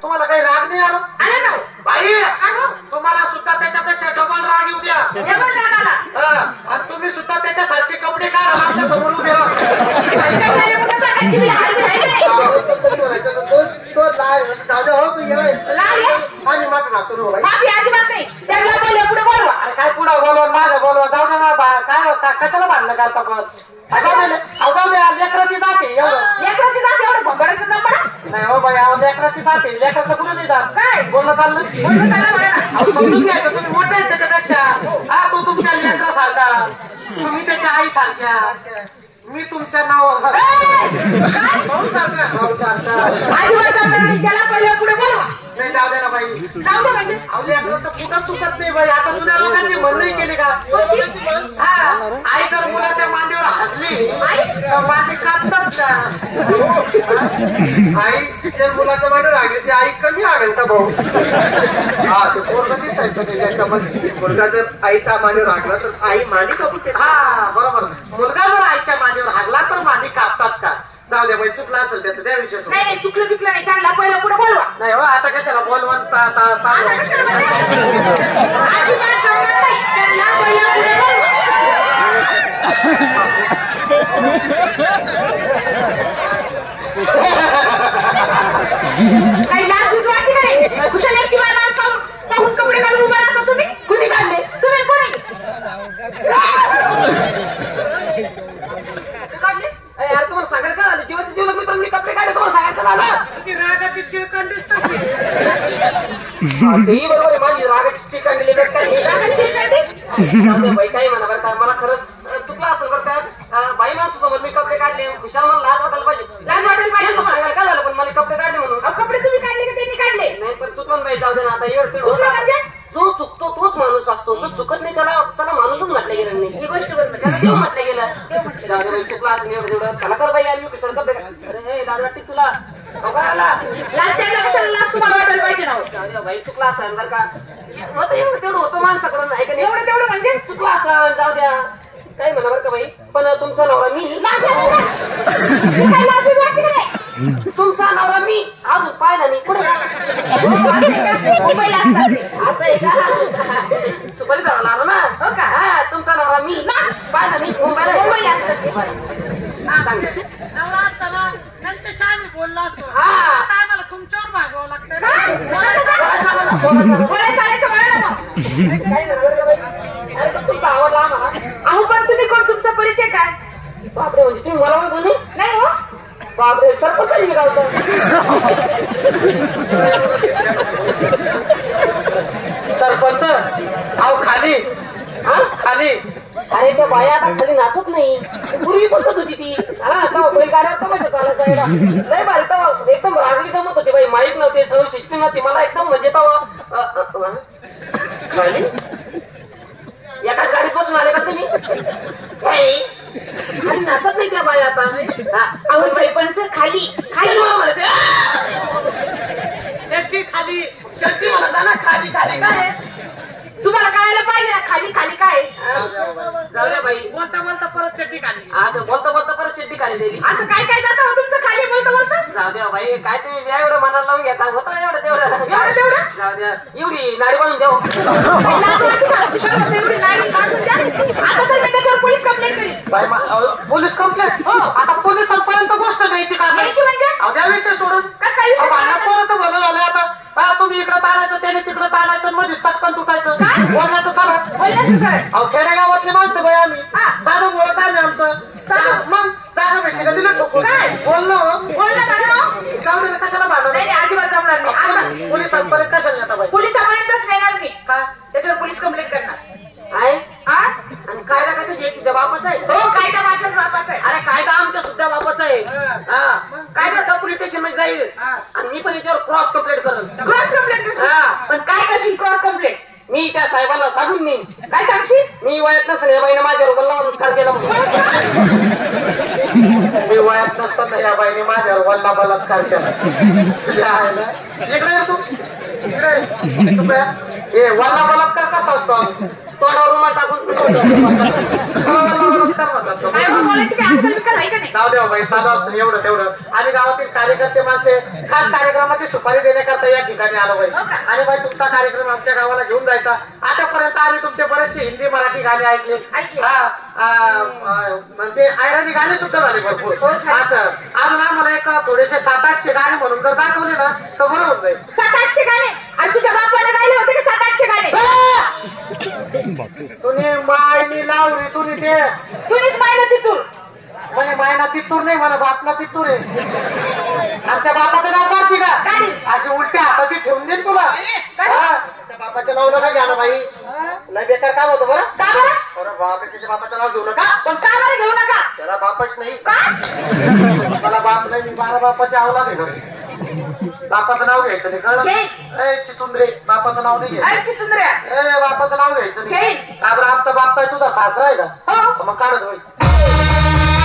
तुम्हाला काही राग नाही आला? आले ना बाई तुम्हाला सुद्धा त्याच्यापेक्षा डबल राग येऊ द्या. डबल राग आला. आणि तुम्ही सुद्धा त्याच्यासारखे कपडे काढा आमच्या समोर उभे राहा. काय पुढं बोलवा मागं बोलवा जाऊ दे ना काय कशाला भांडणं करता पण लेकराची जाते एवढं लेकराची जात एवढं भंगाराचं नंबर नाही हो बाई लेकराची जाते लेकराचं कुठं नाही जात काय बोलणं चाललं समजून घ्यायचं तुम्ही मोठे आहेत त्याच्यापेक्षा हा तो तुमच्या लेकरासारखा तुम्ही त्याच्या आई सारख्या मी तुमच्या नावावर त्याला पहिलं पुढे बोलवा नाही जाऊ दे ना बाई जाऊ दे म्हणजे लेकराचं कुठं चुकत नाही बाई आता जुन्या लोकांची म्हण नाही केली का हा आई जर मुलाच्या मांडीवर हातली तर मांडी कापतात का आई जर मुलाच्या मांडीवर लागली ती आई कमी आवेल का भाऊ हा ते पोरगं दिसायचं त्याच्यामध्ये मुलगा जर आईच्या मांडीवर लागला तर आई मांडी कापू हा बरोबर मुलगा जर आईच्या मांडीवर हागला तर मांडी कापतात का जाऊ द्या बाई चुकला असेल त्याचं त्या विषय नाही नाही चुकलं बिकलं नाही त्यांना पहिलं पुढे बोलवा नाही हो आता कशाला बोलवून काही लाज बीज वाटली नाही कुशल एकटी माणूस पाहून कपडे घालून उभा राहता तुम्ही कुणी काढले तुम्ही कोणी यार तुम्हाला सांगायला का झालं जीवाचं जीवन मी तर मी कपडे काढले तुम्हाला सांगायचं झालं रागाची चिळकंडीच तशी बरोबर आहे माझी रागाची चिळकंडी बाई काही म्हणा बरं का मला खरंच चुकलं असेल बरं का बाई माणसासमोर मी कपडे काढले खुशाल मला लाज वाटायला पाहिजे लाज वाटायला पाहिजे सांगायला काय झालं पण मला कपडे काढले म्हणून कपडे तुम्ही काढले का त्यांनी काढले नाही पण चुकलं बाई जाऊ दे ना आता एवढं जो चुकतो तोच माणूस असतो जो चुकत नाही त्याला माणूसच म्हटलं गेलं नाही ही गोष्ट बरोबर त्याला देव म्हटलं गेलं जाऊ दे चुकला असं एवढं तेवढं त्याला कर बाई यार मी कुशल कपडे अरे लाज वाटते तुला लाज त्याला कशाला लाज तुम्हाला वाटायला पाहिजे ना बाई चुकला असेल बरं का मग एवढं तेवढं होतं माणसाकडून नाही का एवढं तेवढं म्हणजे चुकला असेल जाऊ द्या काही म्हणा बरं का बाई पण तुमचा नवरा मी तुमचा नवरा मी अजून पाहिला नाही पुढे असं आहे का सुपारी धरायला आलो ना हो का हा तुमचा नवरा मी पाहिला नाही मुंबईला नवरा असताना नंतर शामी बोललो असतो हा काय मला तुमच्यावर भागावं लागतं तुमचा आवडला आम्हाला अहो पण तुम्ही कोण तुमचा परिचय काय बापरे म्हणजे तुम्ही मला म्हणतो नाही हो बापरे सरपंच मी गावतो सरपंच अहो खाली हा खाली अरे त्या बाया आता खाली नाचत नाही पूर्वी बसत होती ती हा तेव्हा बैल गाड्यावर तमाशा चालत जायला नाही बाई तेव्हा एकदम रागली जमत होती बाई माहीत नव्हते सगळं सिस्टीम नव्हती मला एकदम म्हणजे तेव्हा खाली एका गाडीत बसून आले का तुम्ही खाली नाचत नाही त्या बाई आता अहो सरपंच खाली खाली मला म्हणते चड्डी खाली चड्डी म्हणता ना खाली खाली काय तुम्हाला कळायला पाहिजे ना खाली खाली काय जाऊ दे बाई बोलता बोलता परत चड्डी खाली असं बोलता बोलता परत चड्डी खाली दिली असं काय काय जातं हो तुमचं खाली बोलता बोलता जाऊ द्या बाई काय तुम्ही एवढं मनाला लावून घेता होतं एवढं तेवढं जाऊ द्या एवढी नाडी बांधून द्या पोलीस कंप्लेंट करी पोलीस कंप्लेंट हो आता पोलिसांपर्यंत गोष्ट द्यायची का त्या विषय सोडून परत भलं झालं आता तुम्ही इकडं ताणायचं त्याने तिकडं ताणायचं मध्येच टक्कन तुटायचं बोलण्याचं खरं अहो खेडेगावातली माणसं बाई आम्ही साधं बोलत आम्ही आमचं मग जागा भेटली का दिलं ठोकून बोललो जाऊ दे कशाला भांडण अजिबात जमणार नाही पोलिसांपर्यंत कशाला येता बाई पोलिसापर्यंतच येणार मी त्याच्यावर पोलीस कंप्लेंट करणार आहे आणि कायदा काय तुझ्या तुझ्या बापाचा आहे हो कायदा माझ्याच बापाचा आहे अरे कायदा आमच्या सुद्धा बापाचा आहे हा कायदा पोलीस स्टेशन मध्ये जाईल आणि मी पण याच्यावर क्रॉस कंप्लेंट करेन क्रॉस कंप्लेंट पण काय करशील क्रॉस कंप्लेंट मी त्या साहेबांना सांगून देईन काय सांगशील मी वयात नसताना या बाईने माझ्यावर वल्ला बलात्कार केला मी वयात नसताना या बाईने माझ्यावर वल्ला बलात्कार केला इकडे तू इकडे हे वल्ला बलात्कार कसा असतो तोंडावर रुमाल टाकून काय हो, बोलायची काय अक्कल बिक्कल आहे का नाही? जाऊ द्या बाई, चालू असतं एवढं तेवढं. आम्ही गावातील कार्यकर्ते माणसे खास कार्यक्रमाची सुपारी देण्याकरता या ठिकाणी आलो बाई. आणि बाई तुमचा कार्यक्रम आमच्या गावाला घेऊन जायचा. आतापर्यंत आम्ही तुमचे बरेचसे हिंदी मराठी गाणे ऐकले. म्हणजे आयराणी गाणे सुद्धा झाले भरपूर. असं अजून आम्हाला एक थोडेसे 700-800 गाणे म्हणून जर दाखवले ना तर बरं होऊन जाईल. 700-800 गाणे? आणि तुझ्या बापाने गायले होते का 700-800 गाणे? तुम्ही मायनी लावली तुम्ही ते तुम्हीच पाहिलं तिथून. म्हणजे मायना तिथूर नाही म्हणा बापना तिथूर आहे. आमच्या बापाचं नाव काढते का काय? अशी उलट्या हाताची ठेवून देईन तुला. त्या बापाचं नाव नका घ्या ना बाई. लय बेकार काम होतं बरं. का बरं? अरे बाप रे, त्याच्या बापाचं नाव घेऊ नका. पण का बरं घेऊ नका? त्याला बापच नाही. मला बाप नाही, मी मला बापाच्या अवलाद आहे घरी. बापाचं नाव घ्यायचं नाही कळलं? घे. ए चितुंद्रे, बापाचं नाव नाही घ्यायचं. अरे चिचुंद्र्या. ए बापाचं नाव घ्यायचं नाही. घे. का बरं आमचा बाप काय तुझा सासरा आहे का? हो. मग काढत व्हायचं.